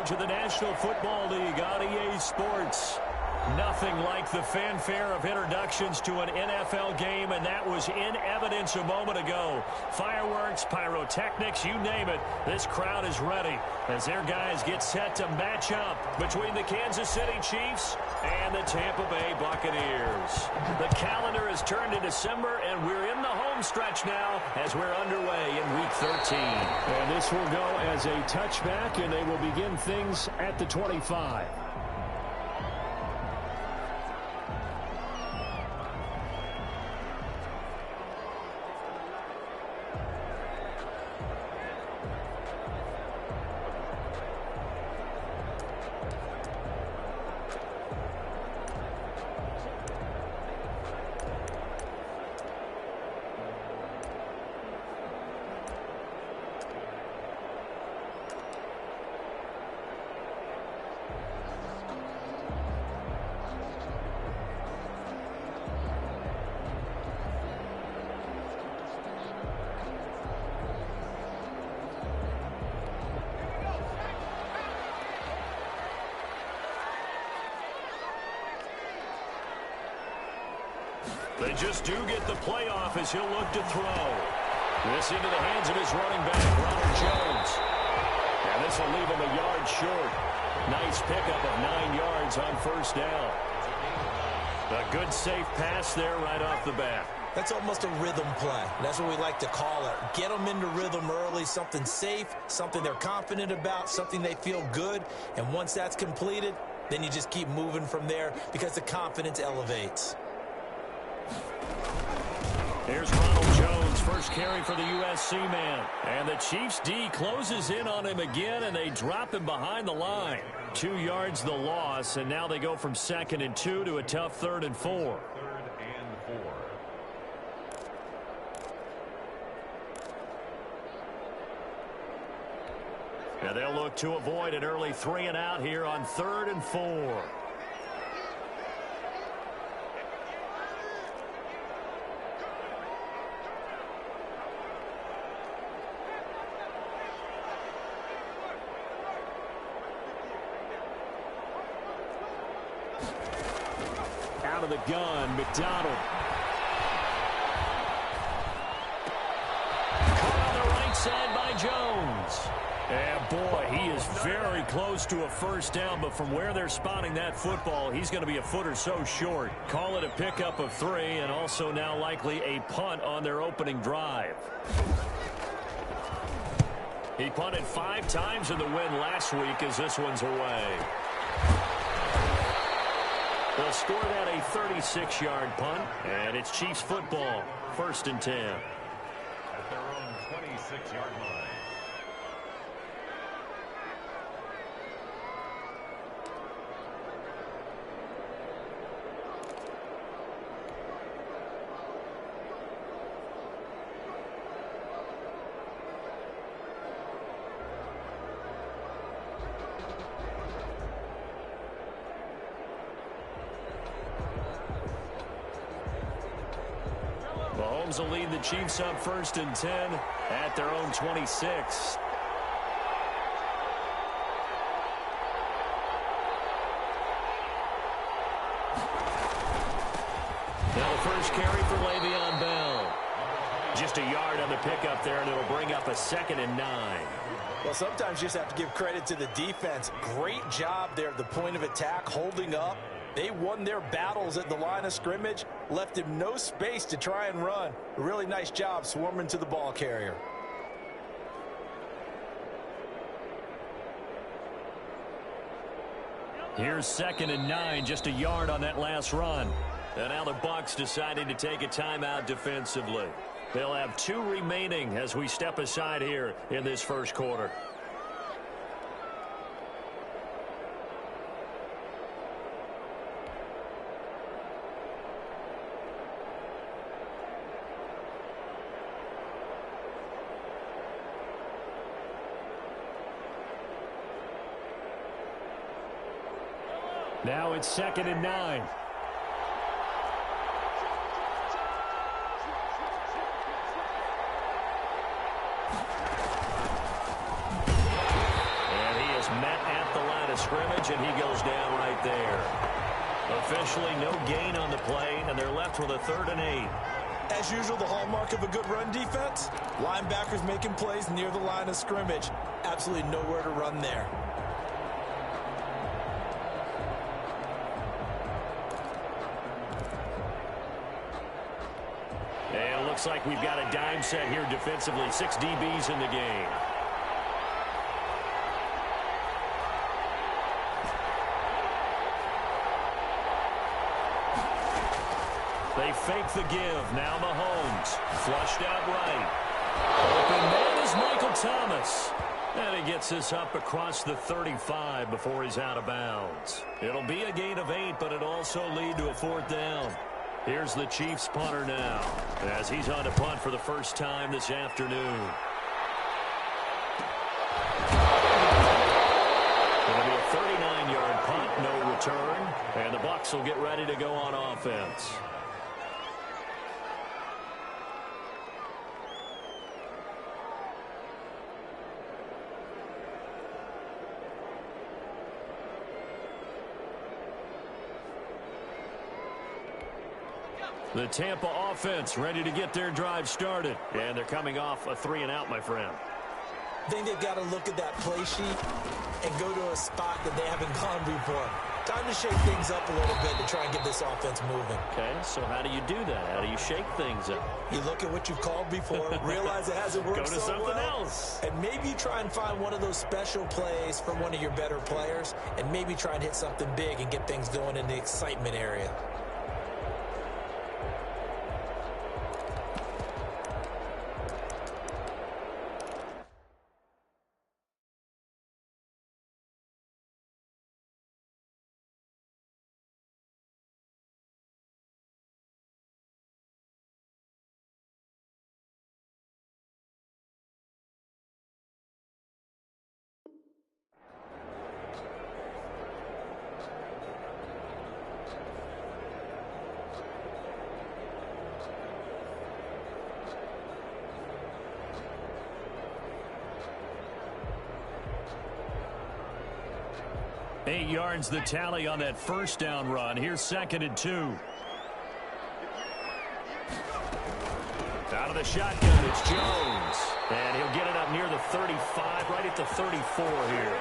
coverage of the National Football League on EA Sports. Nothing like the fanfare of introductions to an NFL game, and that was in evidence a moment ago. Fireworks, pyrotechnics, you name it. This crowd is ready as their guys get set to match up between the Kansas City Chiefs and the Tampa Bay Buccaneers. The calendar has turned to December, and we're in the home stretch now as we're underway in Week 13. And this will go as a touchback, and they will begin things at the 25. They just do get the playoff as he'll look to throw. This into the hands of his running back, Ronald Jones. And this will leave him a yard short. Nice pickup of 9 yards on first down. A good, safe pass there right off the bat. That's almost a rhythm play. That's what we like to call it. Get them into rhythm early, something safe, something they're confident about, something they feel good. And once that's completed, then you just keep moving from there because the confidence elevates. Here's Ronald Jones, first carry for the USC man. And the Chiefs D closes in on him again, and they drop him behind the line. 2 yards the loss, and now they go from 2nd and 2 to a tough 3rd and 4. And they'll look to avoid an early 3 and out here on 3rd and 4. Out of the gun, McDonald. Caught on the right side by Jones. And boy, he is very close to a first down, but from where they're spotting that football, he's going to be a foot or so short. Call it a pickup of 3, and also now likely a punt on their opening drive. He punted 5 times in the win last week as this one's away. They'll score that a 36-yard punt, and it's Chiefs football, 1st and 10. At their own 26-yard line. Mahomes will lead the Chiefs up 1st and 10 at their own 26. Now the first carry for Le'Veon Bell. Just a yard on the pickup there, and it'll bring up a 2nd and 9. Well, sometimes you just have to give credit to the defense. Great job there at the point of attack, holding up. They won their battles at the line of scrimmage, left him no space to try and run. A really nice job swarming to the ball carrier. Here's 2nd and 9, just a yard on that last run. And now the Bucs deciding to take a timeout defensively. They'll have 2 remaining as we step aside here in this first quarter. Now it's 2nd and 9. And he is met at at the line of scrimmage, and he goes down right there. Officially no gain on the play, and they're left with a 3rd and 8. As usual, the hallmark of a good run defense, linebackers making plays near the line of scrimmage. Absolutely nowhere to run there. And it looks like we've got a dime set here defensively. 6 DBs in the game. They fake the give. Now Mahomes. Flushed out right. Open man is Michael Thomas. And he gets this up across the 35 before he's out of bounds. It'll be a gain of 8, but it'll also lead to a 4th down. Here's the Chiefs punter now, as he's on to punt for the first time this afternoon. It'll be a 39-yard punt, no return, and the Bucs will get ready to go on offense. The Tampa offense ready to get their drive started. And they're coming off a 3-and-out, my friend. I think they've got to look at that play sheet and go to a spot that they haven't gone before. Time to shake things up a little bit to try and get this offense moving. Okay, so how do you do that? How do you shake things up? You look at what you've called before, realize it hasn't worked Go to so something well, else. and maybe you try and find one of those special plays from one of your better players, and maybe try and hit something big and get things going in the excitement area. Eight yards the tally on that first down run. Here's 2nd and 2. Out of the shotgun, it's Jones. And he'll get it up near the 35, right at the 34 here.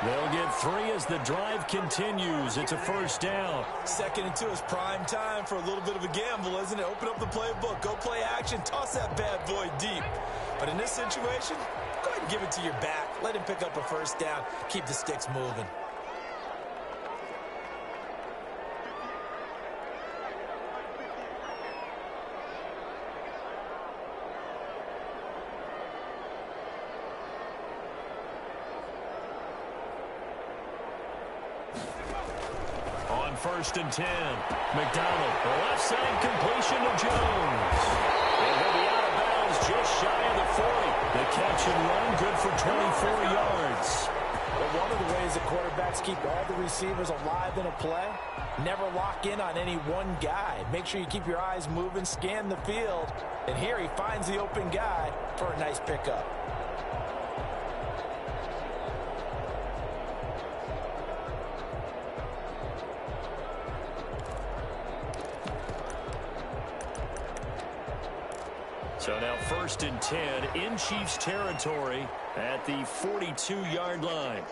They'll get 3 as the drive continues. It's a first down. 2nd and 2 is prime time for a little bit of a gamble, isn't it? Open up the playbook, go play action, toss that bad boy deep. But in this situation, go ahead and give it to your back. Let him pick up a first down, keep the sticks moving. On 1st and 10, McDonald, the left side completion to Jones. And he'll be out of bounds just shy of the 40. The catch and run, good for 24 yards. But one of the ways that quarterbacks keep all the receivers alive in a play, never lock in on any one guy. Make sure you keep your eyes moving, scan the field. And here he finds the open guy for a nice pickup. So now 1st and 10 in Chiefs territory at the 42-yard line.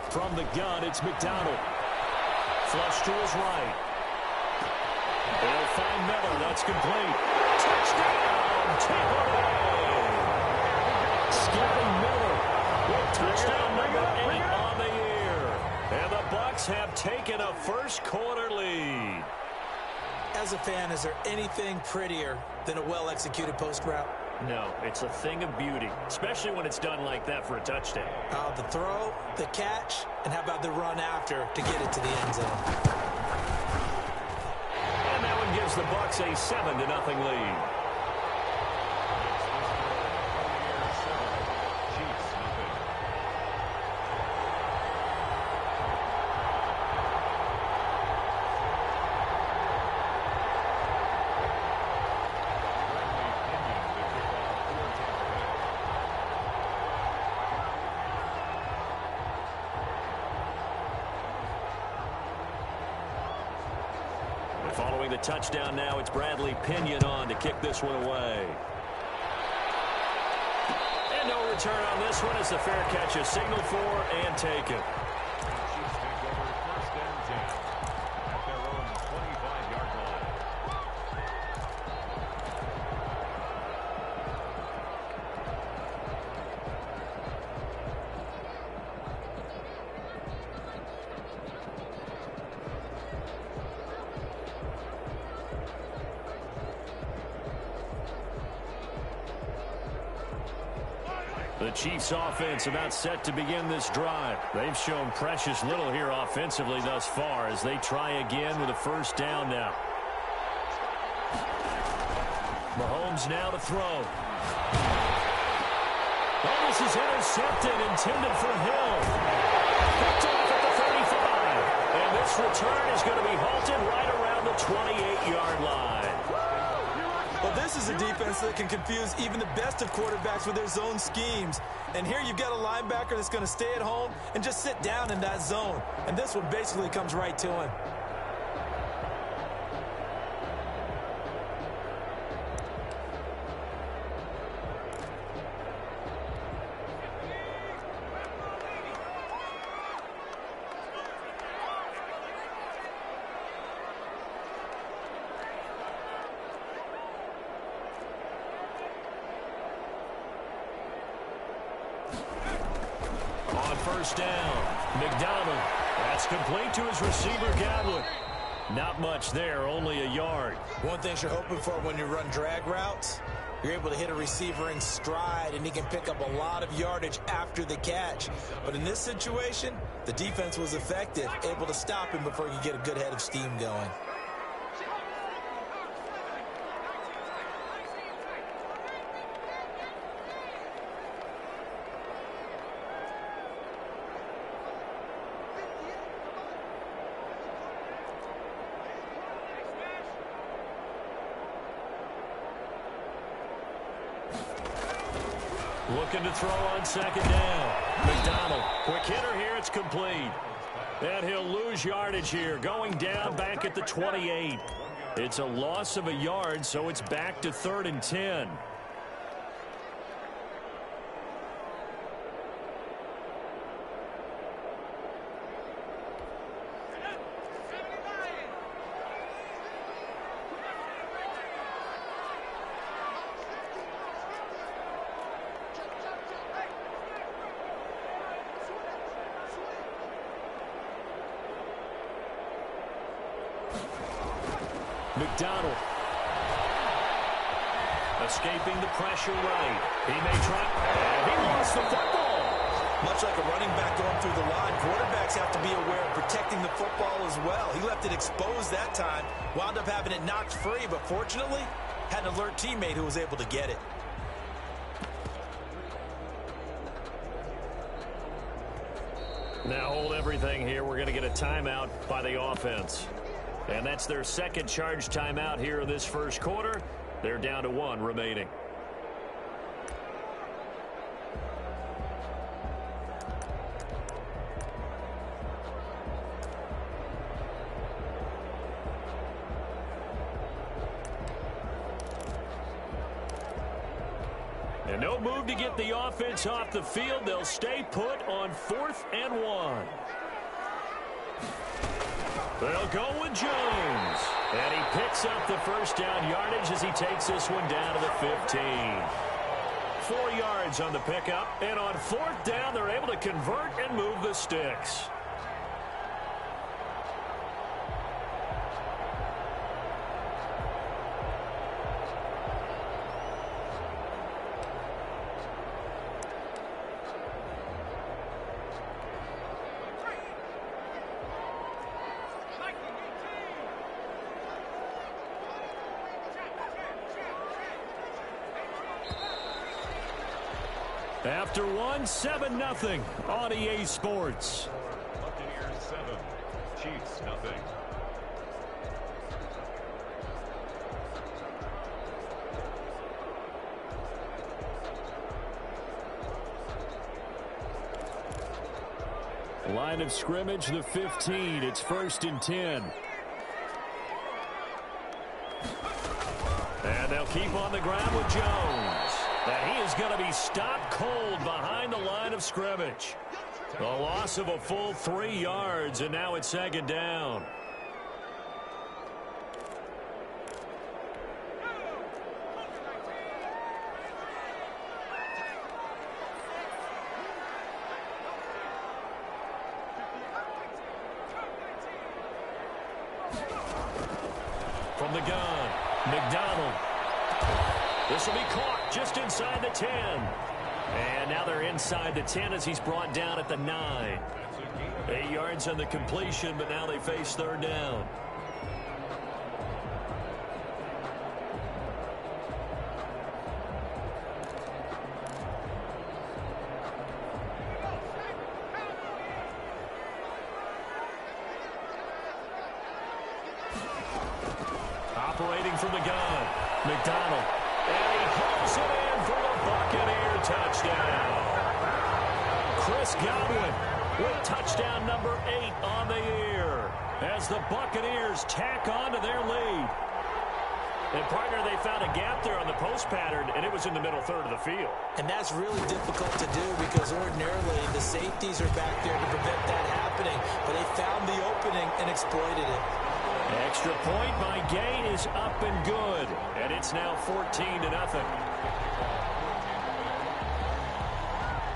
From the gun, it's McDonald. Flush to his right. They'll find Miller. That's complete. Touchdown, Tampa Bay. Scotty Miller with touchdown number 8 on the year. And the Bucs have taken a first-quarter lead. As a fan, is there anything prettier than a well-executed post route? No, it's a thing of beauty, especially when it's done like that for a touchdown. The throw, the catch, and how about the run after to get it to the end zone? And that one gives the Bucs a 7-0 lead. Following the touchdown now, it's Bradley Pinion on to kick this one away. And no return on this one as the fair catch is signaled for and taken. Chiefs take over first and 10 at their own 25-yard line. The Chiefs offense about set to begin this drive. They've shown precious little here offensively thus far as they try again with a first down now. Mahomes now to throw. Oh, this is intercepted, intended for Hill. Picked off at the 35. And this return is going to be halted right around the 28-yard line. Well, this is a defense that can confuse even the best of quarterbacks with their zone schemes. And here you've got a linebacker that's going to stay at home and just sit down in that zone. And this one basically comes right to him. First down. McDonald. That's complete to his receiver, Godwin. Not much there, only a yard. One thing you're hoping for when you run drag routes, you're able to hit a receiver in stride, and he can pick up a lot of yardage after the catch. But in this situation, the defense was effective, able to stop him before he could get a good head of steam going. Looking to throw on second down. McDonald, quick hitter here, it's complete. And he'll lose yardage here, going down back at the 28. It's a loss of a yard, so it's back to 3rd and 10. McDonald. Escaping the pressure right. He may try. And he lost the football. Much like a running back going through the line, quarterbacks have to be aware of protecting the football as well. He left it exposed that time, wound up having it knocked free, but fortunately, had an alert teammate who was able to get it. Now hold everything here. We're going to get a timeout by the offense. And that's their second charge timeout here in this first quarter. They're down to 1 remaining. And no move to get the offense off the field. They'll stay put on 4th and 1. They'll go with Jones. And he picks up the first down yardage as he takes this one down to the 15. 4 yards on the pickup. And on 4th down, they're able to convert and move the sticks. After 1, 7-0 on EA Sports. Buccaneers 7, Chiefs nothing. Line of scrimmage, the 15. It's 1st and 10. And they'll keep on the ground with Jones. And he is going to be stopped cold behind the line of scrimmage. A loss of a full 3 yards, and now it's second down. From the gun, McDonald. This will be caught just inside the 10. And now they're inside the 10 as he's brought down at the 9. 8 yards on the completion, but now they face third down. Operating from the gun, McDonald. And he hauls it in for a Buccaneer touchdown. Chris Godwin with touchdown number 8 on the year as the Buccaneers tack on to their lead. And, partner, they found a gap there on the post pattern, and it was in the middle third of the field. And that's really difficult to do because ordinarily the safeties are back there to prevent that happening. But they found the opening and exploited it. Extra point by Gay is up and good. And it's now 14-0.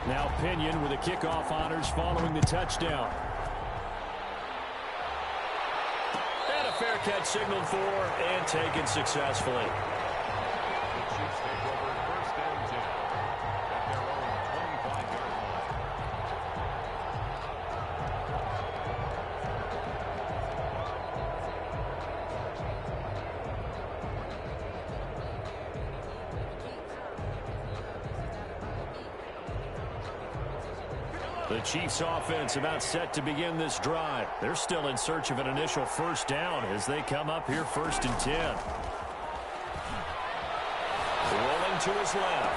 Now Pinion with the kickoff honors following the touchdown. And a fair catch signaled for and taken successfully. The Chiefs take over first and 10 at their own 25-yard line. The Chiefs offense about set to begin this drive. They're still in search of an initial first down as they come up here first and 10. Rolling to his left.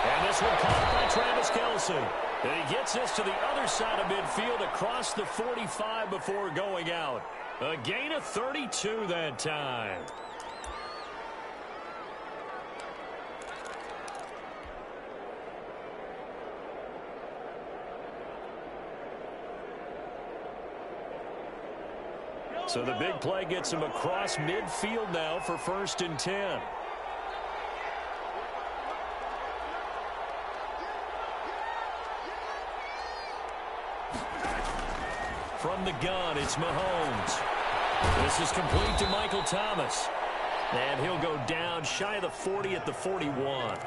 And this one caught by Travis Kelce. And he gets this to the other side of midfield across the 45 before going out. A gain of 32 that time. So the big play gets him across midfield now for first and 10. From the gun, it's Mahomes. This is complete to Michael Thomas. And he'll go down shy of the 40 at the 41.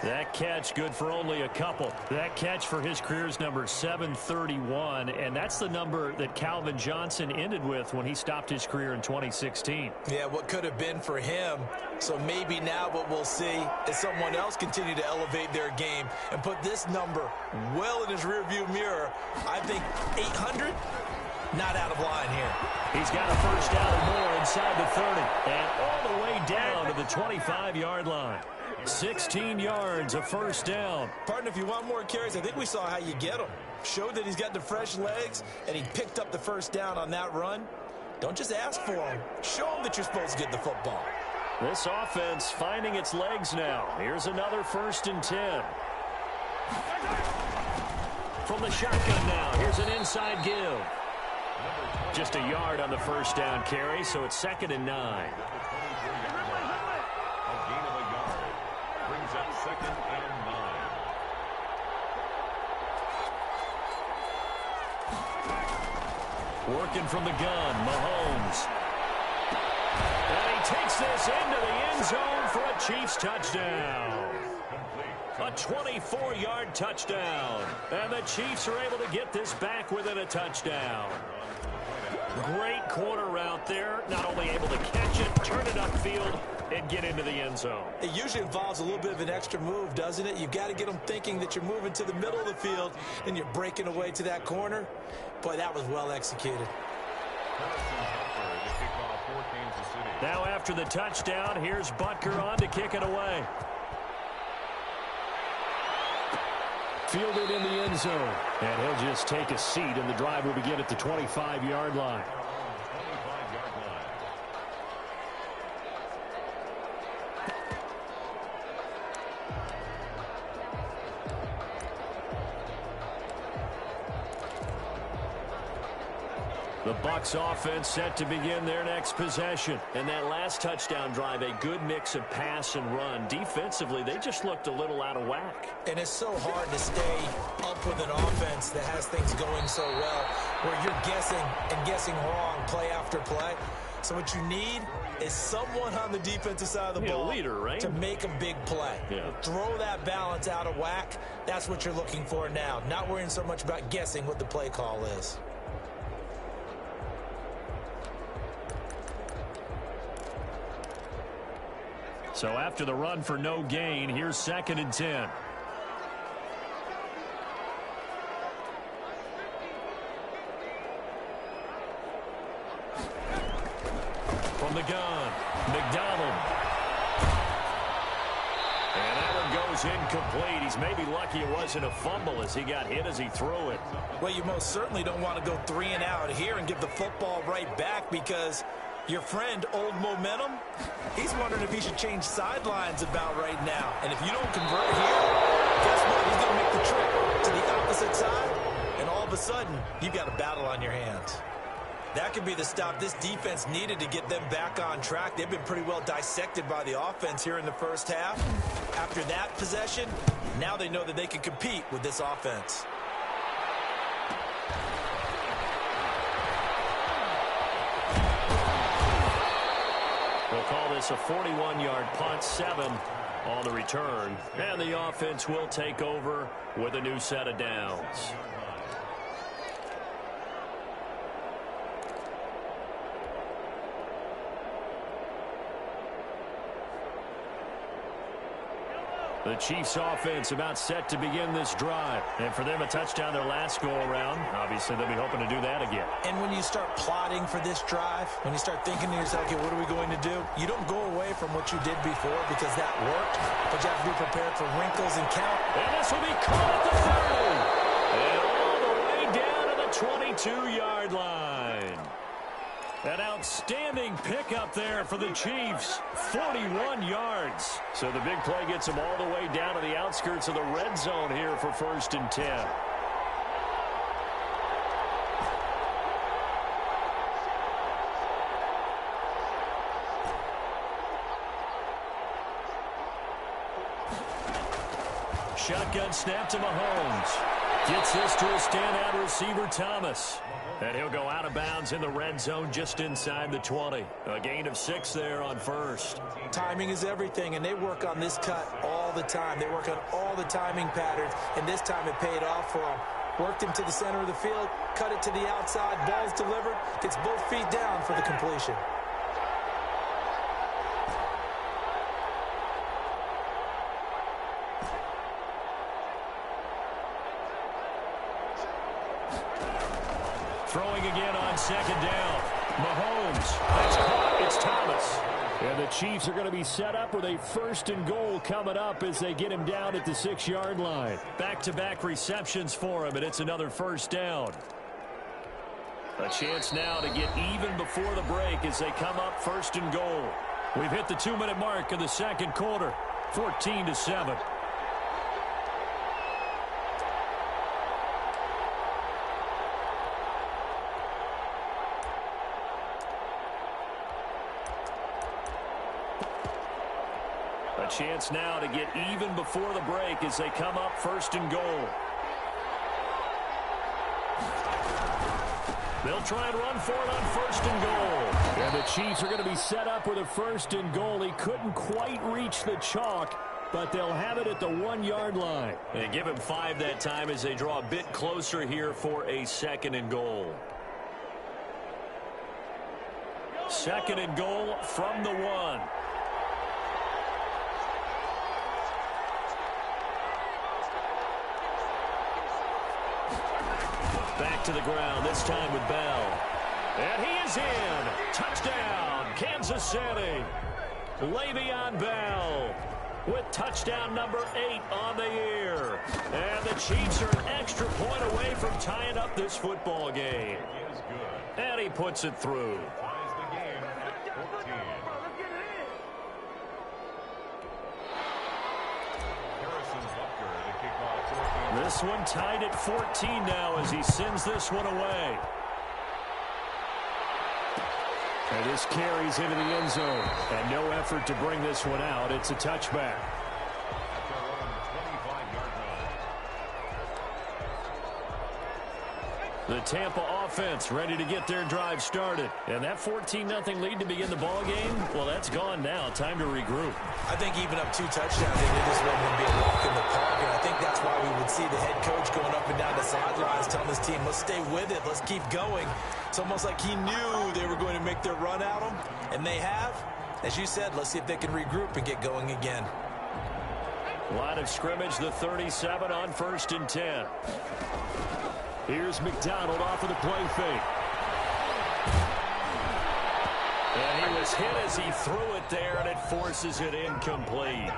That catch good for only a couple. That catch for his career's number 731, and that's the number that Calvin Johnson ended with when he stopped his career in 2016. Yeah, what could have been for him. So maybe now what we'll see is someone else continue to elevate their game and put this number well in his rearview mirror. I think 800, not out of line here. He's got a first down and more inside the 30, and all the way down to the 25-yard line. 16 yards, a first down. Partner, if you want more carries, I think we saw how you get them. Showed that he's got the fresh legs, and he picked up the first down on that run. Don't just ask for him. Show him that you're supposed to get the football. This offense finding its legs now. Here's another first and 10. From the shotgun now, here's an inside give. Just a yard on the first down carry, so it's second and 9. Second and 9. Working from the gun, Mahomes. And he takes this into the end zone for a Chiefs touchdown. A 24-yard touchdown. And the Chiefs are able to get this back within a touchdown. Great corner route there. Not only able to catch it, turn it upfield, and get into the end zone. It usually involves a little bit of an extra move, doesn't it? You've got to get them thinking that you're moving to the middle of the field and you're breaking away to that corner. Boy, that was well executed. Now after the touchdown, here's Butker on to kick it away. Fielded in the end zone. And he'll just take a seat, and the drive will begin at the 25-yard line. The Bucs offense set to begin their next possession. And that last touchdown drive, a good mix of pass and run. Defensively, they just looked a little out of whack. And it's so hard to stay up with an offense that has things going so well, where you're guessing and guessing wrong play after play. So what you need is someone on the defensive side of the ball, a leader, right? to make a big play. Yeah. Throw that balance out of whack. That's what you're looking for now. Not worrying so much about guessing what the play call is. So after the run for no gain, here's 2nd and 10. From the gun, McDonald. And that one goes incomplete. He's maybe lucky it wasn't a fumble as he got hit as he threw it. Well, you most certainly don't want to go 3 and out here and give the football right back, because your friend, Old Momentum, he's wondering if he should change sidelines about right now. And if you don't convert here, guess what? He's going to make the trip to the opposite side, and all of a sudden, you've got a battle on your hands. That could be the stop this defense needed to get them back on track. They've been pretty well dissected by the offense here in the first half. After that possession, now they know that they can compete with this offense. We'll call this a 41-yard punt, 7 on the return. And the offense will take over with a new set of downs. The Chiefs offense about set to begin this drive. And for them, a touchdown their last go-around. Obviously, they'll be hoping to do that again. And when you start plotting for this drive, when you start thinking to yourself, okay, what are we going to do? You don't go away from what you did before because that worked, but you have to be prepared for wrinkles and count. And this will be caught at the 30. And all the way down to the 22-yard line. An outstanding pickup there for the Chiefs. 41 yards. So the big play gets them all the way down to the outskirts of the red zone here for 1st and 10. Shotgun snap to Mahomes. Gets this to a standout receiver, Thomas. And he'll go out of bounds in the red zone just inside the 20. A gain of 6 there on 1st. Timing is everything, and they work on this cut all the time. They work on all the timing patterns, and this time it paid off for them. Worked him to the center of the field, cut it to the outside, ball's delivered, gets both feet down for the completion. Throwing again on 2nd down. Mahomes. That's caught. It's Thomas. And the Chiefs are going to be set up with a 1st and goal coming up as they get him down at the 6-yard line. Back-to-back receptions for him, and it's another 1st down. A chance now to get even before the break as they come up 1st and goal. We've hit the 2-minute mark in the 2nd quarter. 14-7. A chance now to get even before the break as they come up 1st and goal. They'll try and run for it on 1st and goal. And the Chiefs are going to be set up with a 1st and goal. He couldn't quite reach the chalk, but they'll have it at the 1-yard line. And give him 5 that time as they draw a bit closer here for a 2nd and goal. 2nd and goal from the 1. Back to the ground, this time with Bell. And he is in. Touchdown, Kansas City. Le'Veon Bell with touchdown number 8 on the year. And the Chiefs are an extra point away from tying up this football game. And he puts it through. This one tied at 14 now as he sends this one away. And this carries into the end zone. And no effort to bring this one out. It's a touchback. At their own 25-yard line. The Tampa offense ready to get their drive started. And that 14-0 lead to begin the ball game, well, that's gone now. Time to regroup. I think even up 2 touchdowns, they knew this wasn't going to be a walk in the park, and I think that's why we would see the head coach going up and down the sidelines telling his team, let's stay with it, let's keep going. It's almost like he knew they were going to make their run at him, and they have. As you said, let's see if they can regroup and get going again. Line of scrimmage, the 37 on 1st and 10. Here's McDonald off of the play fake. And he was hit as he threw it there, and it forces it incomplete.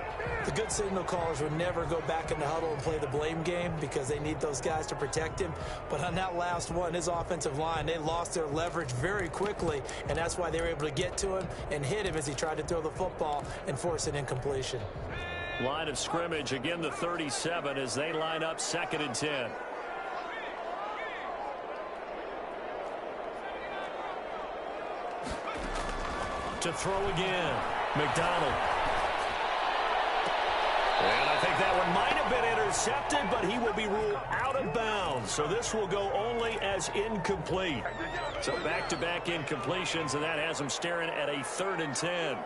The good signal callers would never go back in the huddle and play the blame game because they need those guys to protect him. But on that last one, his offensive line, they lost their leverage very quickly, and that's why they were able to get to him and hit him as he tried to throw the football and force an incompletion. Line of scrimmage, again the 37 as they line up 2nd and 10. To throw again, McDonald. And I think that one might have been intercepted, but he will be ruled out of bounds. So this will go only as incomplete. So back-to-back incompletions, and that has him staring at a 3rd and 10.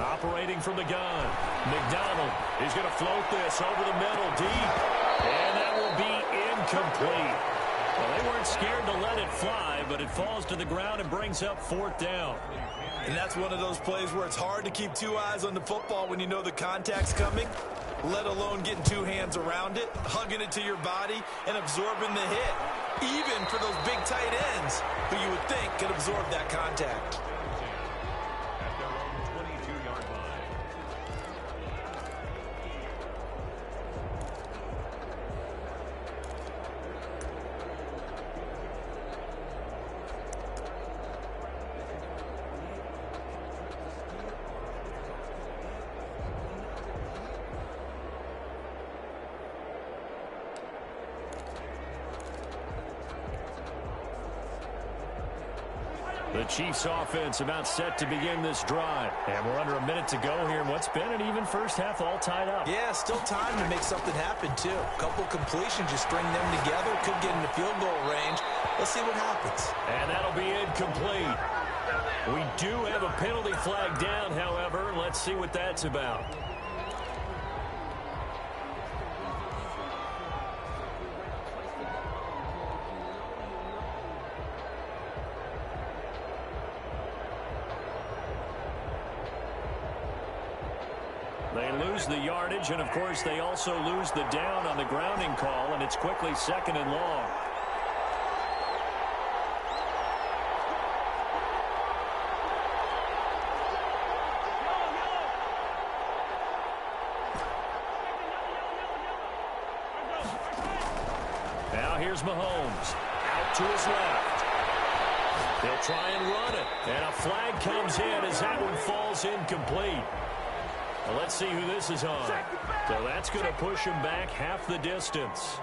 Operating from the gun, McDonald is going to float this over the middle deep, and that will be incomplete. Well, they weren't scared to let it fly, but it falls to the ground and brings up 4th down. And that's one of those plays where it's hard to keep 2 eyes on the football when you know the contact's coming, let alone getting 2 hands around it, hugging it to your body, and absorbing the hit, even for those big tight ends who you would think could absorb that contact. At their own 22-yard line. The Chiefs offense about set to begin this drive. And we're under a minute to go here in what's been an even first half, all tied up. Yeah, still time to make something happen, too. A couple completions, just string them together, could get into field goal range. Let's see what happens. And that'll be incomplete. We do have a penalty flag down, however. Let's see what that's about. They lose the yardage, and, of course, they also lose the down on the grounding call, and it's quickly 2nd and long. Now here's Mahomes. Out to his left. They'll try and run it, and a flag comes in as that one falls incomplete. Well, let's see who this is on. So that's going to push him back half the distance.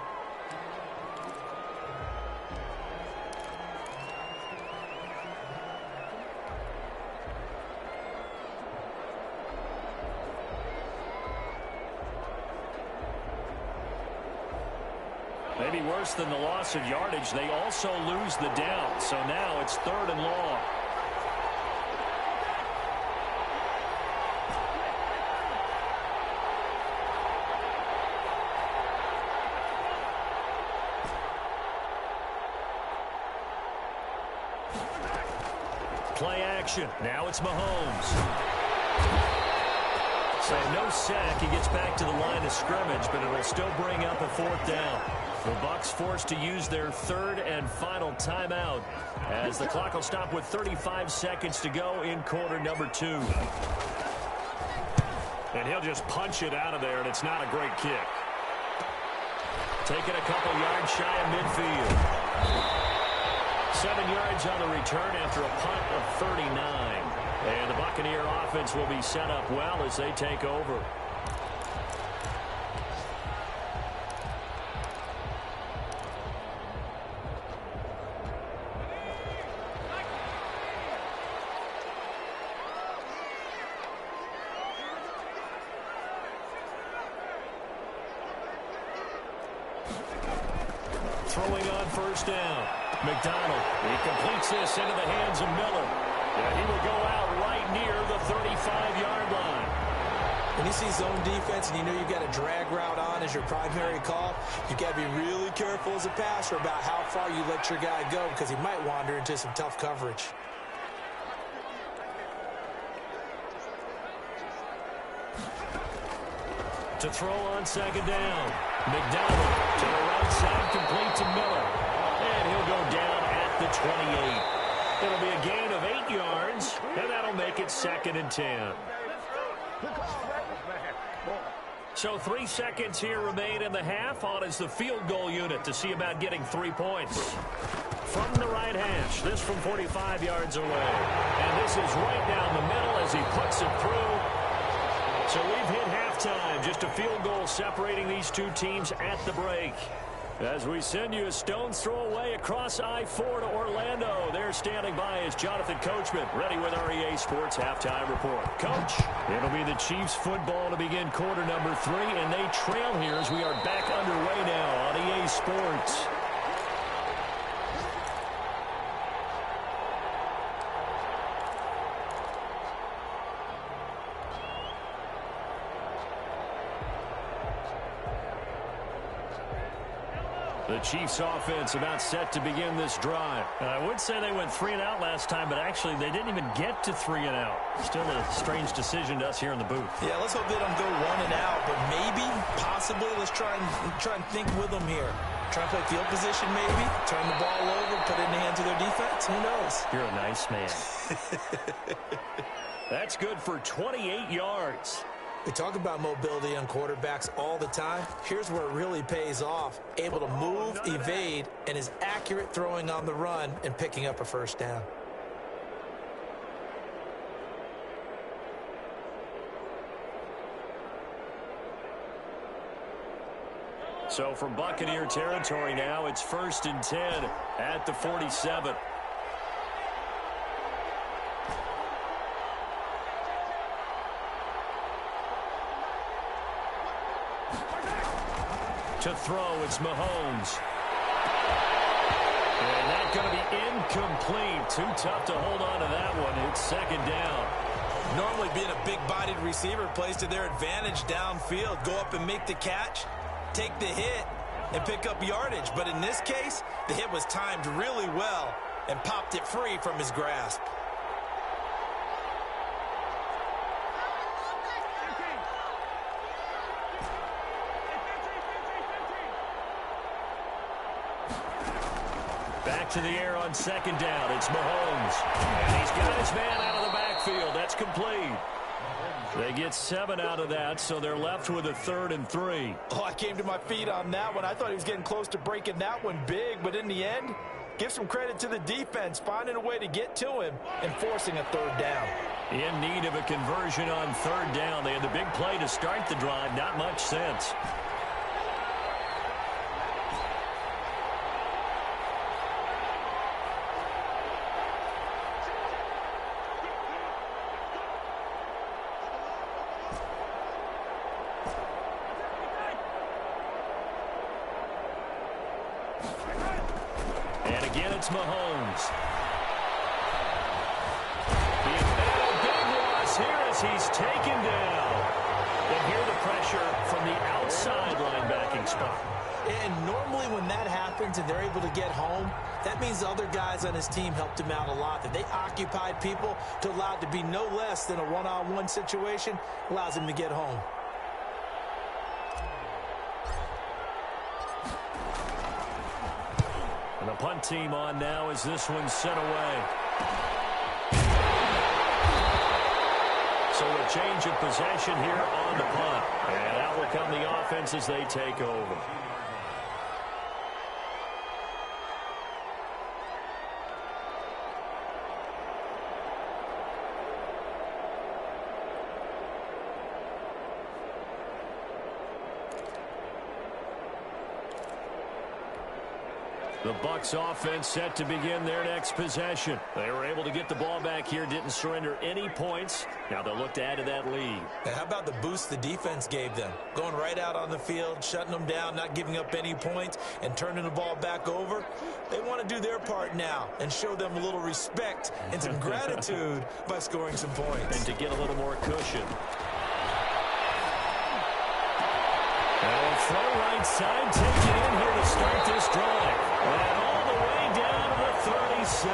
Maybe worse than the loss of yardage, they also lose the down. So now it's 3rd and long. Play action. Now it's Mahomes. So no sack. He gets back to the line of scrimmage, but it'll still bring up a 4th down. The Bucs forced to use their 3rd and final timeout as the clock will stop with 35 seconds to go in quarter number 2. And he'll just punch it out of there, and it's not a great kick. Taking a couple yards shy of midfield. 7 yards on the return after a punt of 39. And the Buccaneer offense will be set up well as they take over. Throwing on 1st down. McDonald. He completes this into the hands of Miller. And he will go out right near the 35-yard line. When you see zone defense and you know you've got a drag route on as your primary call, you've got to be really careful as a passer about how far you let your guy go because he might wander into some tough coverage. To throw on 2nd down. McDonald to the right side, complete to Miller. And he'll go down at the 28. It'll be a gain of 8 yards, and that'll make it 2nd and 10. So 3 seconds here remain in the half. On is the field goal unit to see about getting 3 points. From the right hash, this from 45 yards away. And this is right down the middle as he puts it through. So we've hit halftime. Just a field goal separating these two teams at the break. As we send you a stone's throw away across I-4 to Orlando. There standing by is Jonathan Coachman, ready with REA Sports Halftime Report. Coach, it'll be the Chiefs football to begin quarter number 3, and they trail here as we are back underway now on EA Sports. The Chiefs offense about set to begin this drive. I would say they went 3 and out last time, but actually they didn't even get to 3 and out. Still a strange decision to us here in the booth. Yeah, let's hope they don't go 1 and out, but maybe, possibly, let's try and think with them here. Try and play field position maybe, turn the ball over, put it in the hands of their defense. Who knows? You're a nice man. That's good for 28 yards. We talk about mobility on quarterbacks all the time. Here's where it really pays off. Able to move, evade, and is accurate throwing on the run and picking up a 1st down. So from Buccaneer territory now, it's 1st and 10 at the 47. To throw, it's Mahomes. And that's going to be incomplete. Too tough to hold on to that one. It's 2nd down. Normally being a big-bodied receiver plays to their advantage downfield. Go up and make the catch, take the hit, and pick up yardage. But in this case, the hit was timed really well and popped it free from his grasp. Back to the air on 2nd down. It's Mahomes. And he's got his man out of the backfield. That's complete. They get 7 out of that, so they're left with a 3rd and 3. Oh, I came to my feet on that one. I thought he was getting close to breaking that one big, but in the end, give some credit to the defense, finding a way to get to him and forcing a 3rd down. In need of a conversion on 3rd down. They had the big play to start the drive. Not much sense. And again, it's Mahomes. He's had a big loss here as he's taken down. And here the pressure from the outside linebacking spot. And normally when that happens and they're able to get home, that means the other guys on his team helped him out a lot, that they occupied people to allow it to be no less than a one-on-one situation, allows him to get home. And the punt team on now as this one's sent away. So a change of possession here on the punt. And out will come the offense as they take over. The Bucs offense set to begin their next possession. They were able to get the ball back here, didn't surrender any points. Now they'll look to add to that lead. And how about the boost the defense gave them? Going right out on the field, shutting them down, not giving up any points, and turning the ball back over. They want to do their part now and show them a little respect and some gratitude by scoring some points. And to get a little more cushion. Now a throw right side, take it in here to start this drive. And all the way down to the 37.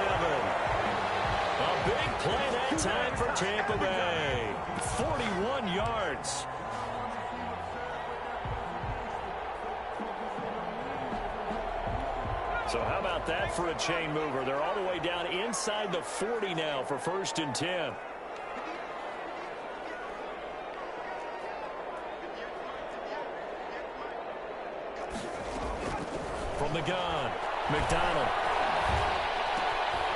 A big play that time for Tampa Bay. 41 yards. So how about that for a chain mover? They're all the way down inside the 40 now for 1st and 10. From the gun, McDonald.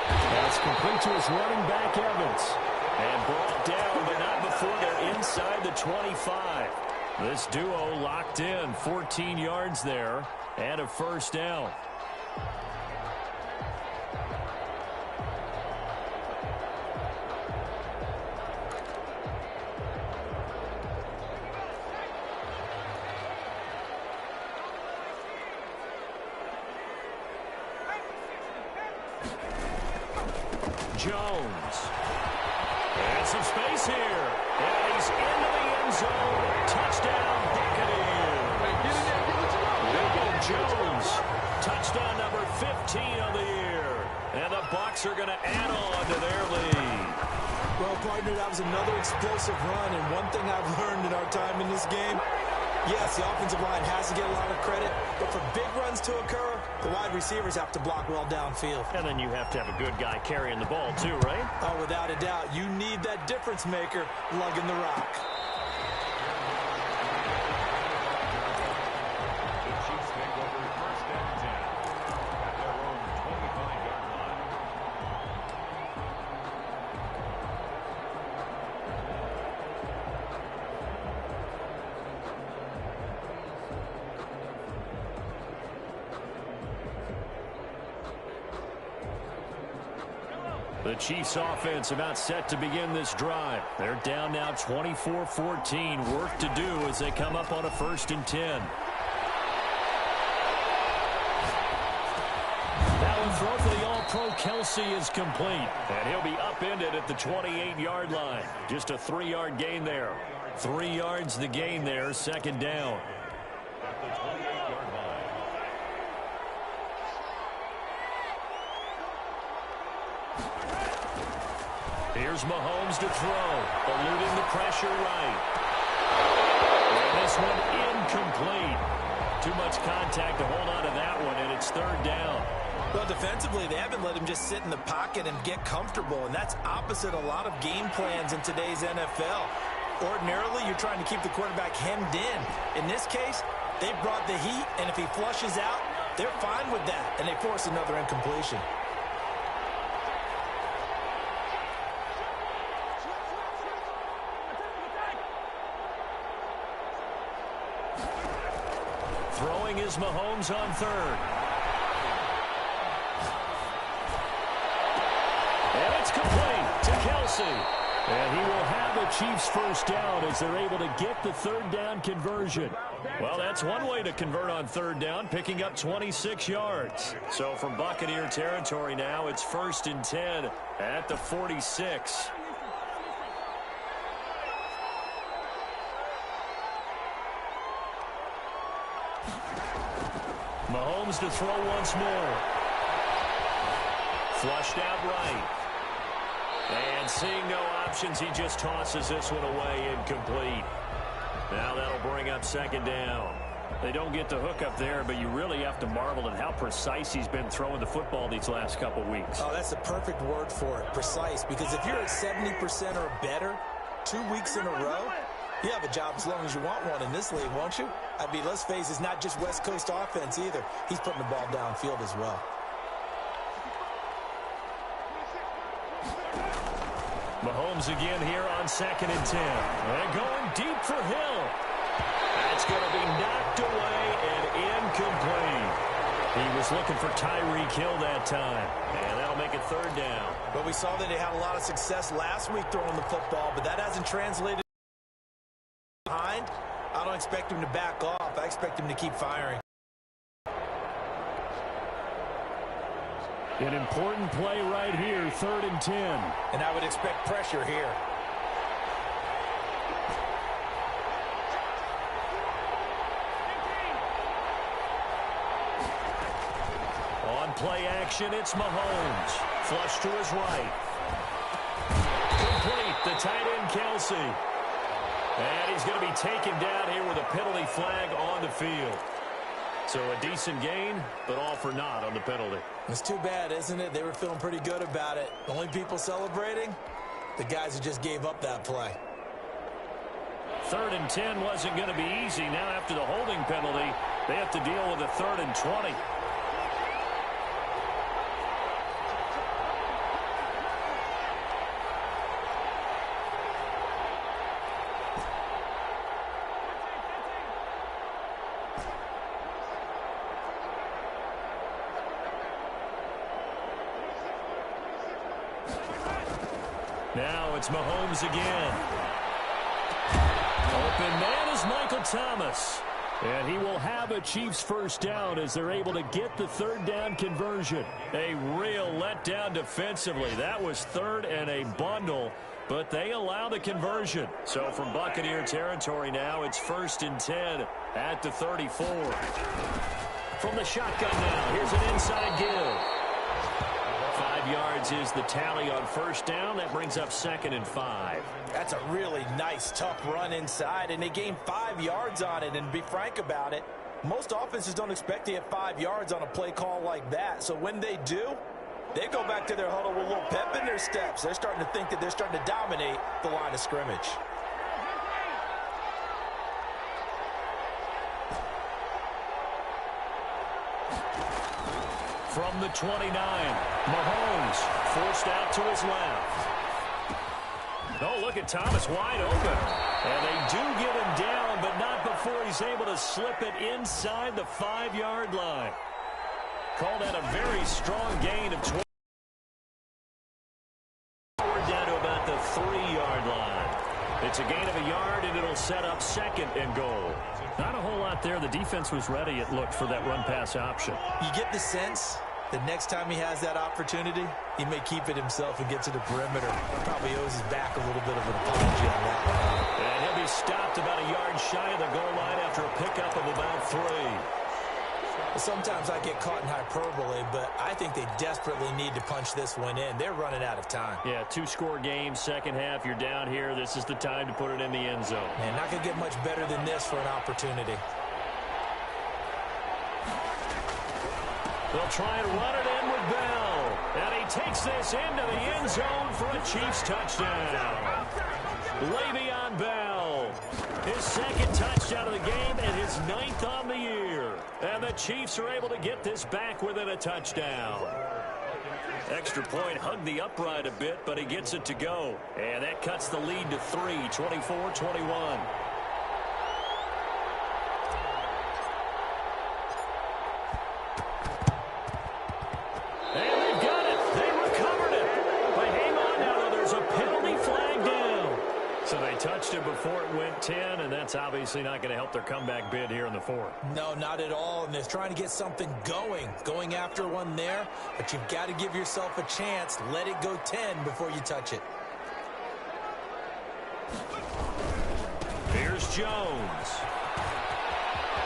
That's complete to his running back, Evans. And brought down, but not before they're inside the 25. This duo locked in, 14 yards there, and a 1st down. Jones. And some space here. And he's into the end zone. Touchdown, Buccaneers. William Jones. Touchdown number 15 of the year. And the Bucs are going to add on to their lead. Well, partner, that was another explosive run. And one thing I've learned in our time in this game, yes, the offensive line has to get a lot of credit, but for big runs to occur, the wide receivers have to block well downfield. And then you have to have a good guy carrying the ball too, right? Oh, without a doubt. You need that difference maker lugging the rock. The Chiefs take over 1st and 10 at their own 25-yard line. The Chiefs offense about set to begin this drive. They're down now 24-14. Work to do as they come up on a 1st and 10. That one throw for the All-Pro Kelce is complete. And he'll be upended at the 28-yard line. Just a 3-yard gain there. 3 yards the gain there, 2nd down. At the 28-yard line. Here's Mahomes to throw, eluding the pressure right. And this one incomplete. Too much contact to hold on to that one, and it's 3rd down. Well, defensively, they haven't let him just sit in the pocket and get comfortable, and that's opposite a lot of game plans in today's NFL. Ordinarily, you're trying to keep the quarterback hemmed in. In this case, they brought the heat, and if he flushes out, they're fine with that, and they force another incompletion. Throwing is Mahomes on 3rd. And it's complete to Kelce. And he will have the Chiefs 1st down as they're able to get the 3rd down conversion. Well, that's one way to convert on 3rd down, picking up 26 yards. So from Buccaneer territory now, it's 1st and 10 at the 46. Mahomes to throw once more. Flushed out right. And seeing no options, he just tosses this one away incomplete. Now that'll bring up second down. They don't get the hook up there, but you really have to marvel at how precise he's been throwing the football these last couple weeks. Oh, that's the perfect word for it, precise. Because if you're at 70% or better 2 weeks in a row, you have a job as long as you want one in this league, won't you? I mean, let's face it, it's not just West Coast offense either. He's putting the ball downfield as well. Mahomes again here on 2nd and 10. And going deep for Hill. That's going to be knocked away and incomplete. He was looking for Tyreek Hill that time. And that'll make it 3rd down. But we saw that they had a lot of success last week throwing the football, but that hasn't translated behind. I don't expect him to back off. I expect him to keep firing. An important play right here, 3rd and 10. And I would expect pressure here. On play action, it's Mahomes. Flush to his right. Complete, the tight end, Kelce. And he's going to be taken down here with a penalty flag on the field. So a decent gain, but all for naught on the penalty. It's too bad, isn't it? They were feeling pretty good about it. The only people celebrating, the guys who just gave up that play. 3rd and 10 wasn't going to be easy. Now after the holding penalty, they have to deal with a 3rd and 20. Now it's Mahomes again. Open man is Michael Thomas. And he will have a Chiefs 1st down as they're able to get the 3rd down conversion. A real letdown defensively. That was 3rd and a bundle, but they allow the conversion. So from Buccaneer territory now, it's 1st and 10 at the 34. From the shotgun now, here's an inside give. 5 yards is the tally on 1st down. That brings up 2nd and 5. That's a really nice, tough run inside, and they gained 5 yards on it. And to be frank about it, most offenses don't expect to get 5 yards on a play call like that. So when they do, they go back to their huddle with a little pep in their steps. They're starting to think that they're starting to dominate the line of scrimmage. From the 29, Mahomes forced out to his left. Oh, look at Thomas wide open. And they do get him down, but not before he's able to slip it inside the 5-yard line. Called that a very strong gain of 20. Down to about the 3-yard line. It's a gain of a yard, and it'll set up 2nd and goal. Not a whole lot there. The defense was ready, it looked, for that run-pass option. You get the sense that next time he has that opportunity, he may keep it himself and get to the perimeter. Probably owes his back a little bit of an apology on that one. And he'll be stopped about a yard shy of the goal line after a pickup of about 3. Sometimes I get caught in hyperbole, but I think they desperately need to punch this one in. They're running out of time. Yeah, 2-score game, second half. You're down here. This is the time to put it in the end zone. Man, not going to get much better than this for an opportunity. They'll try and run it in with Bell. And he takes this into the end zone for a Chiefs touchdown. Le'Veon Bell. His 2nd touchdown of the game and his 9th on the year. And the Chiefs are able to get this back within a touchdown. Extra point hugged the upright a bit, but he gets it to go. And that cuts the lead to 3, 24-21. Touched it before it went 10, and that's obviously not going to help their comeback bid here in the 4th. No, not at all, and they're trying to get something going after one there, but you've got to give yourself a chance. Let it go 10 before you touch it. Here's Jones.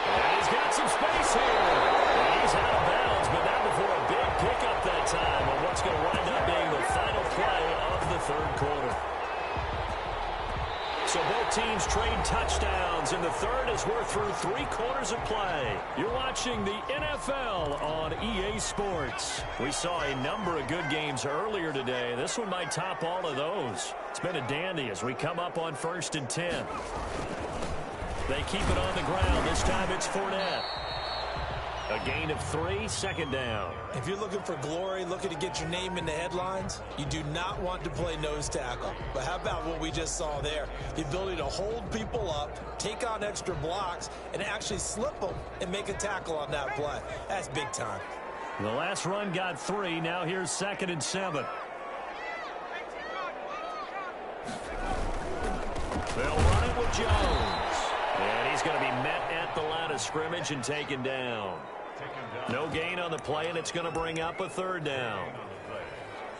And he's got some space here. And he pickup that time on what's going to wind up being the final play of the third quarter. So both teams trade touchdowns, and the third as we're through 3 quarters of play. You're watching the NFL on EA Sports. We saw a number of good games earlier today. This one might top all of those. It's been a dandy as we come up on 1st and 10. They keep it on the ground. This time it's Fournette. A gain of 3, second down. If you're looking for glory, looking to get your name in the headlines, you do not want to play nose tackle. But how about what we just saw there? The ability to hold people up, take on extra blocks, and actually slip them and make a tackle on that play. That's big time. The last run got 3. Now here's 2nd and 7. They'll run it with Jones. And he's going to be met at the line of scrimmage and taken down. No gain on the play, and it's going to bring up a 3rd down.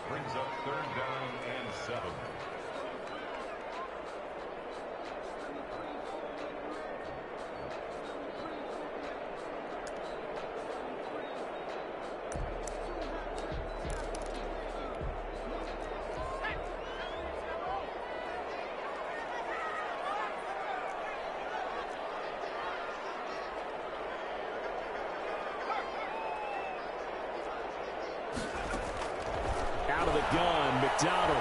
Brings up 3rd down and 7. Out of the gun, McDonald.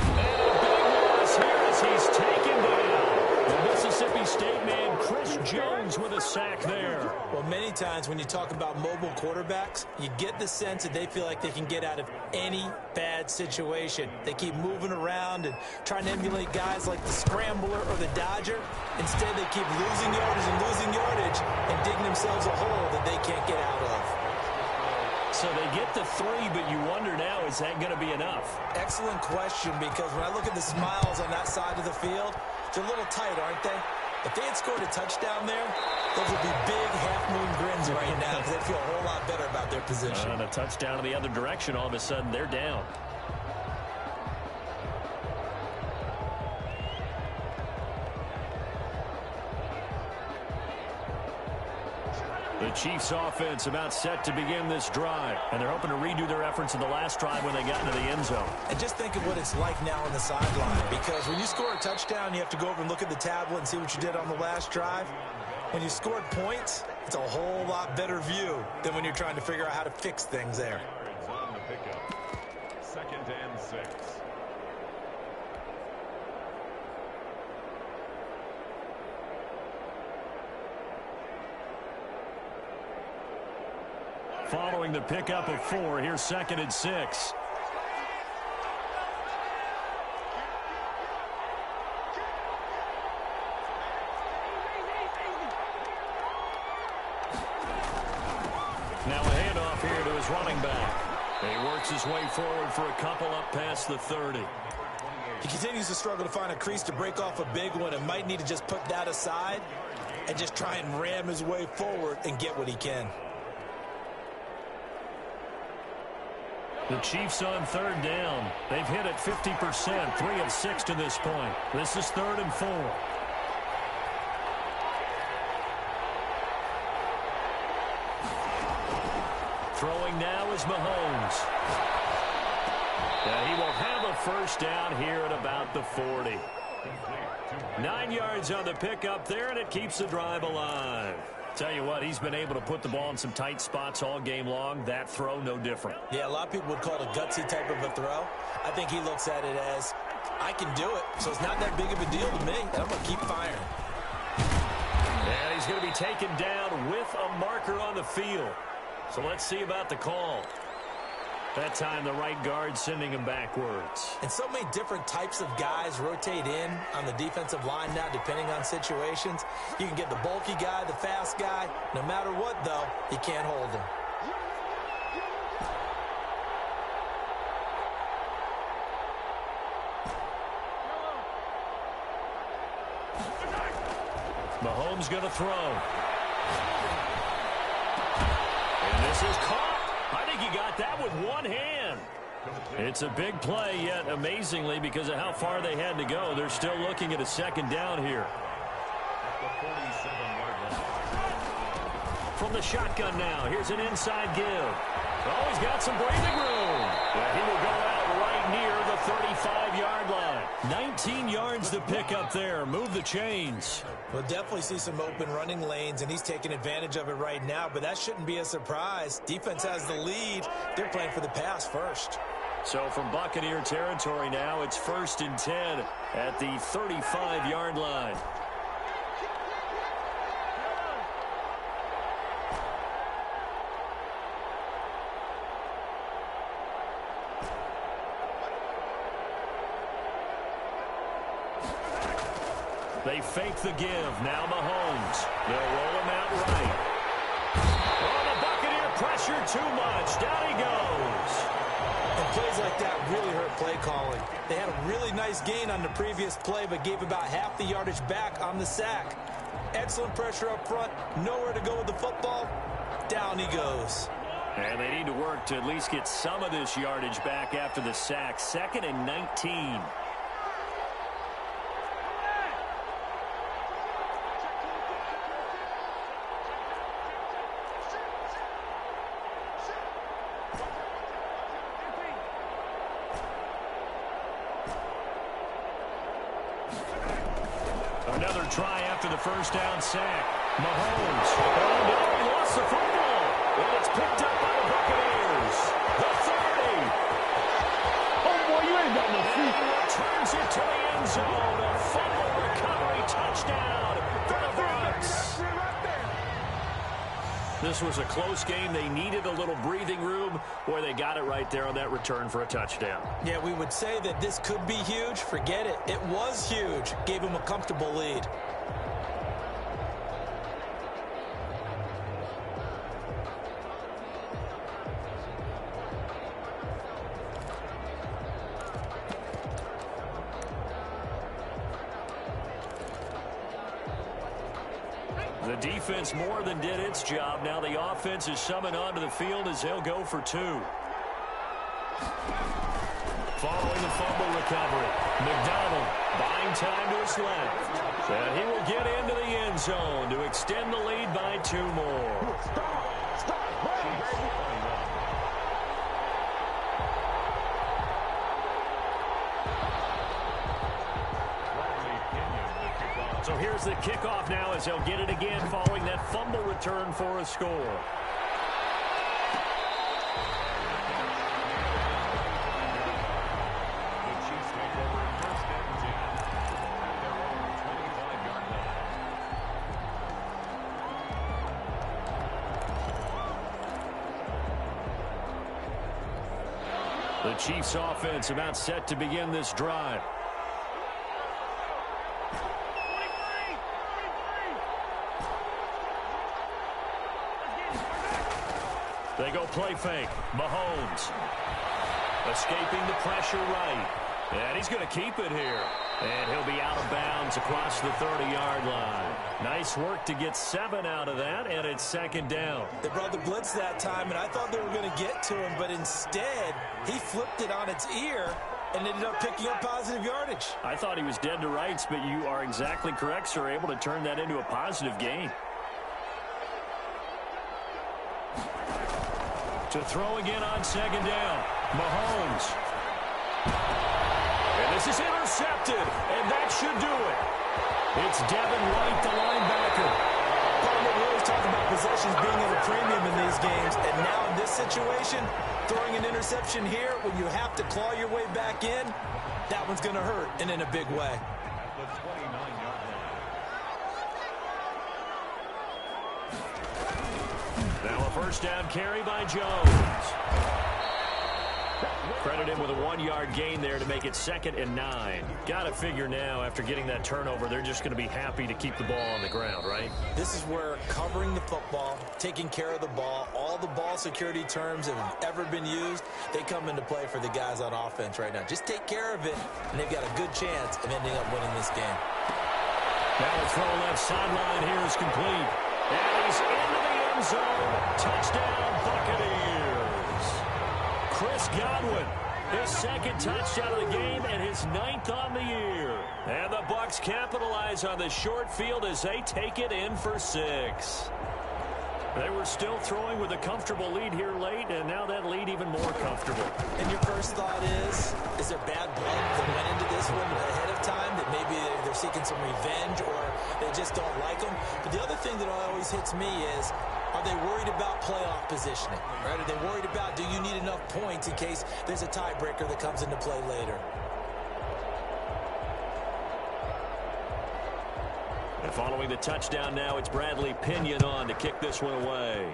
And a big loss here as he's taken down. The Mississippi State man, Chris Jones, with a sack there. Well, many times when you talk about mobile quarterbacks, you get the sense that they feel like they can get out of any bad situation. They keep moving around and trying to emulate guys like the Scrambler or the Dodger. Instead, they keep losing yardage and digging themselves a hole that they can't get out of. So they get the 3, but you wonder now, is that going to be enough? Excellent question, because when I look at the smiles on that side of the field, they're a little tight, aren't they? If they had scored a touchdown there, those would be big half-moon grins right now because they'd feel a whole lot better about their position. And a touchdown in the other direction, all of a sudden they're down. The Chiefs offense about set to begin this drive, and they're hoping to redo their efforts in the last drive when they got into the end zone. And just think of what it's like now on the sideline, because when you score a touchdown, you have to go over and look at the tablet and see what you did on the last drive. When you scored points, it's a whole lot better view than when you're trying to figure out how to fix things there. On the pickup. 2nd and 6. Following the pickup of 4, here's 2nd and 6. Now a handoff here to his running back. He works his way forward for a couple up past the 30. He continues to struggle to find a crease to break off a big one and might need to just put that aside and just try and ram his way forward and get what he can. The Chiefs on 3rd down. They've hit it 50%, 3 of 6 to this point. This is 3rd and 4. Throwing now is Mahomes. And he will have a 1st down here at about the 40. 9 yards on the pickup there, and it keeps the drive alive. Tell you what, he's been able to put the ball in some tight spots all game long. That throw, no different. Yeah, a lot of people would call it a gutsy type of a throw. I think he looks at it as, I can do it, so it's not that big of a deal to me, and I'm going to keep firing. And he's going to be taken down with a marker on the field. So let's see about the call. That time, the right guard sending him backwards. And so many different types of guys rotate in on the defensive line now, depending on situations. You can get the bulky guy, the fast guy. No matter what, though, you can't hold him. Mahomes going to throw. And this is caught. I think he got that with one hand. It's a big play, yet amazingly, because of how far they had to go, they're still looking at a 2nd down here. from the shotgun now. Here's an inside give. Oh, he's got some breathing room. And he will go out right near the 35-yard line. 19 yards to pick up there. Move the chains. We'll definitely see some open running lanes, and he's taking advantage of it right now, but that shouldn't be a surprise. Defense has the lead. They're playing for the pass first. So from Buccaneer territory now, it's 1st and 10 at the 35-yard line. They fake the give. Now Mahomes. They'll roll him out right. Oh, the Buccaneer pressure too much. Down he goes. And plays like that really hurt play calling. They had a really nice gain on the previous play, but gave about half the yardage back on the sack. Excellent pressure up front. Nowhere to go with the football. Down he goes. And they need to work to at least get some of this yardage back after the sack. 2nd and 19. Another try after the first down sack. Mahomes. Oh, no, he lost the football. And it's picked up by the Buccaneers. The 30. Oh, boy, you ain't got no feet. Returns it to the end zone. A fumble recovery touchdown for the Bucs. This was a close game. They needed a little breathing room. Boy, they got it right there on that return for a touchdown. Yeah, we would say that this could be huge. Forget it. It was huge. Gave him a comfortable lead. The defense more than did its job. Now the offense is summoned onto the field as they'll go for 2. Following the fumble recovery, McDonald buying time to his left. And he will get into the end zone to extend the lead by 2 more. So here's the kickoff now as they'll get it again following that fumble return for a score. The Chiefs take over 1st and 10 at their own 25-yard line. The Chiefs offense about set to begin this drive. They go play fake. Mahomes escaping the pressure right. And he's going to keep it here. And he'll be out of bounds across the 30-yard line. Nice work to get 7 out of that, and it's 2nd down. They brought the blitz that time, and I thought they were going to get to him, but instead, he flipped it on its ear and ended up picking up positive yardage. I thought he was dead to rights, but you are exactly correct, sir, able to turn that into a positive gain. To throw again on 2nd down. Mahomes. And this is intercepted, and that should do it. It's Devin White, the linebacker. We always talk about possessions being at a premium in these games, and now in this situation, throwing an interception here when you have to claw your way back in, that one's going to hurt, and in a big way. At the 29-yard line. Now a first down carry by Jones. Credit him with a 1-yard gain there to make it 2nd and 9. Got to figure now, after getting that turnover, they're just going to be happy to keep the ball on the ground, right? This is where covering the football, taking care of the ball, all the ball security terms that have ever been used, they come into play for the guys on offense right now. Just take care of it, and they've got a good chance of ending up winning this game. Now the throw left sideline here is complete. And he's into the end zone. Touchdown, Buccaneers. Chris Godwin, his 2nd touchdown of the game and his 9th on the year. And the Bucs capitalize on the short field as they take it in for 6. They were still throwing with a comfortable lead here late, and now that lead even more comfortable. And your first thought is there bad blood that went into this one ahead of time, that maybe they're seeking some revenge or they just don't like them? But the other thing that always hits me is, are they worried about playoff positioning? Right? Are they worried about, do you need enough points in case there's a tiebreaker that comes into play later? And following the touchdown now, it's Bradley Pinion on to kick this one away.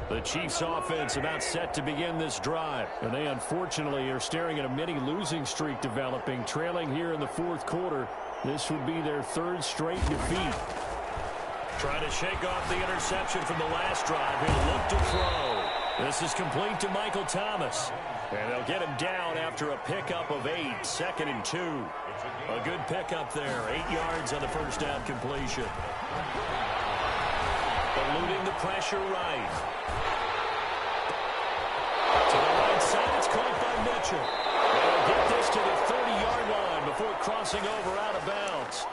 The Chiefs offense about set to begin this drive. And they unfortunately are staring at a mini losing streak developing, trailing here in the fourth quarter. This would be their third straight defeat. Trying to shake off the interception from the last drive. He'll look to throw. This is complete to Michael Thomas. And they'll get him down after a pickup of 8, 2nd and 2. A good pickup there, 8 yards on the first down completion. Eluding the pressure right. To the right side, it's caught by Mitchell. They'll get this to the 30-yard line before crossing over out of bounds.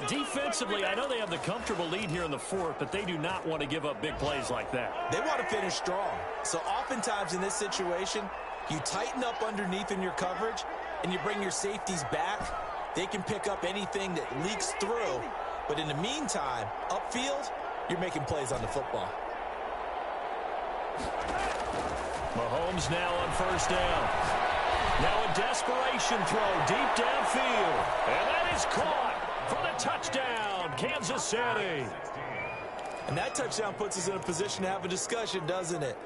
Defensively, I know they have the comfortable lead here in the fourth, but they do not want to give up big plays like that. They want to finish strong. So oftentimes in this situation, you tighten up underneath in your coverage, and you bring your safeties back. They can pick up anything that leaks through. But in the meantime, upfield, you're making plays on the football. Mahomes now on first down. Now a desperation throw deep downfield. And that is caught for the touchdown, Kansas City. And that touchdown puts us in a position to have a discussion, doesn't it?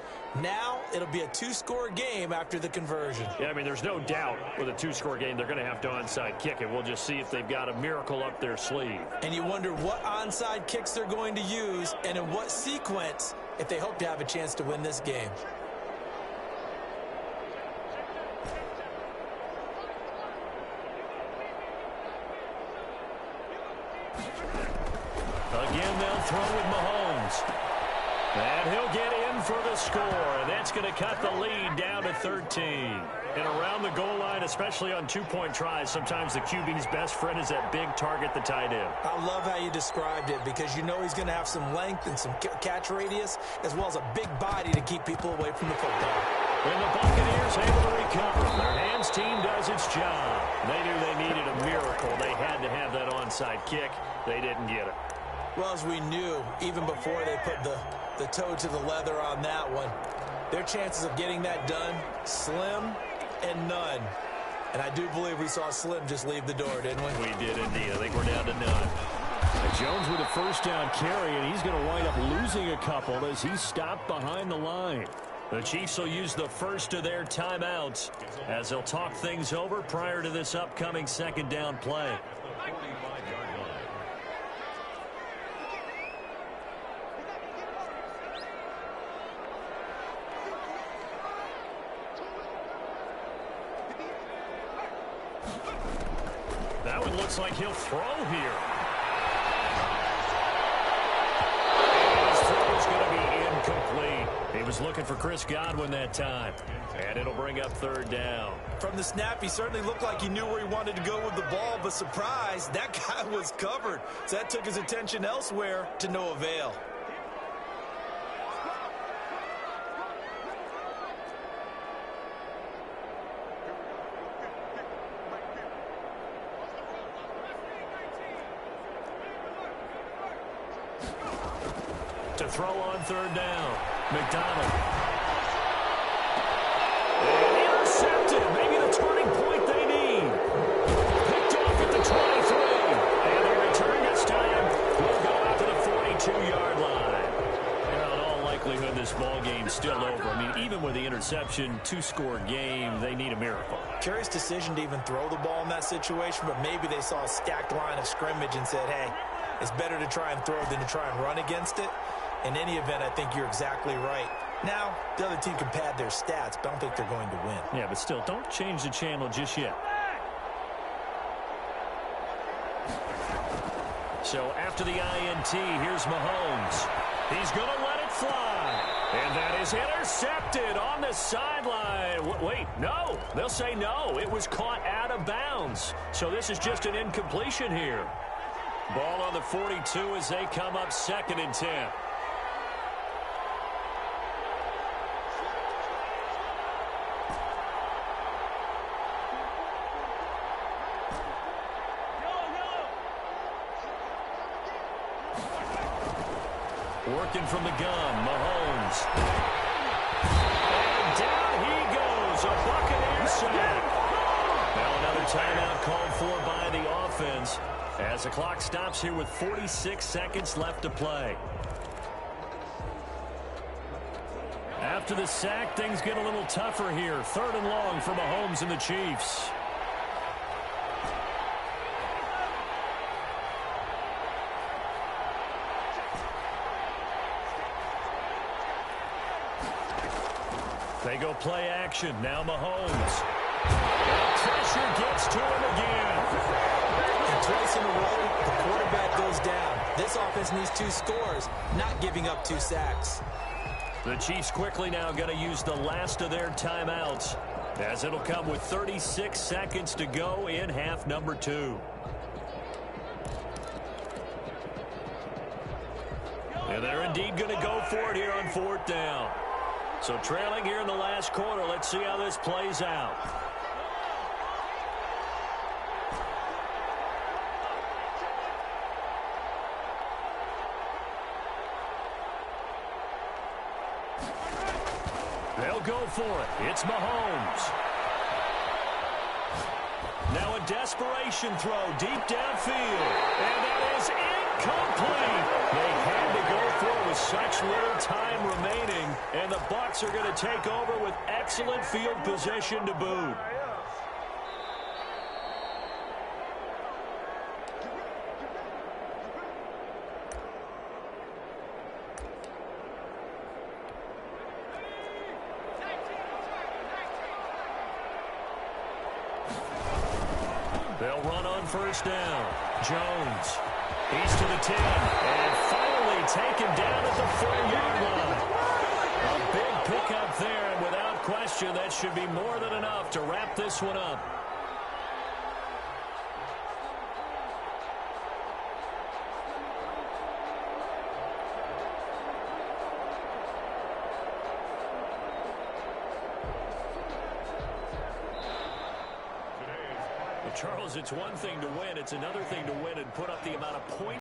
Now it'll be a 2-score game after the conversion. Yeah, I mean, there's no doubt with a 2-score game they're going to have to onside kick it. We'll just see if they've got a miracle up their sleeve. And you wonder what onside kicks they're going to use and in what sequence if they hope to have a chance to win this game. Again, they'll throw with Mahomes. And he'll get in for the score. And that's going to cut the lead down to 13. And around the goal line, especially on two-point tries, sometimes the QB's best friend is that big target, the tight end. I love how you described it because you know he's going to have some length and some catch radius as well as a big body to keep people away from the football. And the Buccaneers able to recover. Their hands team does its job. They knew they needed a miracle. They had to have that onside kick. They didn't get it. Well, as we knew, even before they put the toe to the leather on that one, their chances of getting that done, slim and none. And I do believe we saw Slim just leave the door, didn't we? We did indeed. I think we're down to none. And Jones with a first down carry, and he's going to wind up losing a couple as he's stopped behind the line. The Chiefs will use the first of their timeouts as they'll talk things over prior to this upcoming second down play. That one looks like he'll throw here. And his throw is going to be incomplete. He was looking for Chris Godwin that time. And it'll bring up third down. From the snap, he certainly looked like he knew where he wanted to go with the ball, but surprise, that guy was covered. So that took his attention elsewhere to no avail. To throw on third down, McDonald. And intercepted. Maybe the turning point they need. Picked off at the 23. And the return this time will go out to the 42-yard line. And in all likelihood, this ball game's still over. I mean, even with the interception, 2-score game, they need a miracle. Curious decision to even throw the ball in that situation, but maybe they saw a stacked line of scrimmage and said, hey, it's better to try and throw than to try and run against it. In any event, I think you're exactly right. Now, the other team can pad their stats, but I don't think they're going to win. Yeah, but still, don't change the channel just yet. So after the INT, here's Mahomes. He's going to let it fly. And that is intercepted on the sideline. Wait, no. They'll say no. It was caught out of bounds. So this is just an incompletion here. Ball on the 42 as they come up 2nd and 10. Working from the gun, Mahomes. And down he goes, a Buccaneer sack. Now another timeout called for by the offense as the clock stops here with 46 seconds left to play. After the sack, things get a little tougher here. 3rd and long for Mahomes and the Chiefs. They go play action. Now Mahomes. And pressure gets to him again. And twice in a row, the quarterback goes down. This offense needs 2 scores, not giving up 2 sacks. The Chiefs quickly now going to use the last of their timeouts, as it'll come with 36 seconds to go in half number 2. And they're indeed going to go for it here on 4th down. So trailing here in the last quarter. Let's see how this plays out. They'll go for it. It's Mahomes. Now a desperation throw deep downfield. And that is incomplete. They had to go for it with such little time remaining. And the Bucs are going to take over with excellent field position to boot. They'll run on 1st down. Jones. He's to the 10. And finally taken down at the 4-yard line. A big pickup there, and without question, that should be more than enough to wrap this one up. Charles, it's one thing to win. It's another thing to win and put up the amount of points